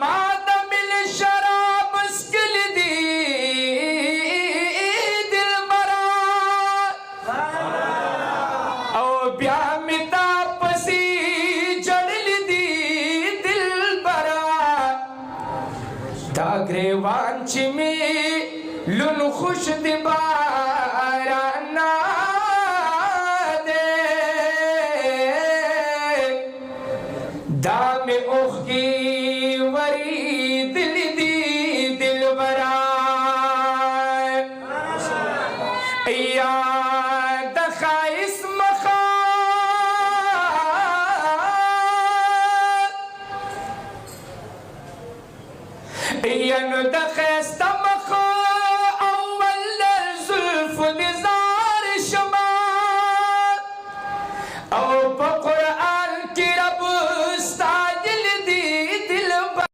माद मिल शराब स्किल दी दिल बरा ओ ब्या मिता पसी जड़ल दी दिल बरा दागरे वांच में लुन खुश दिबारा ना दे दाम उख की वरी दिल दी दिल बरा या दखाइस मखा यन दखैस मखा अव्वल जुल्फ निजार शमा औ बकुर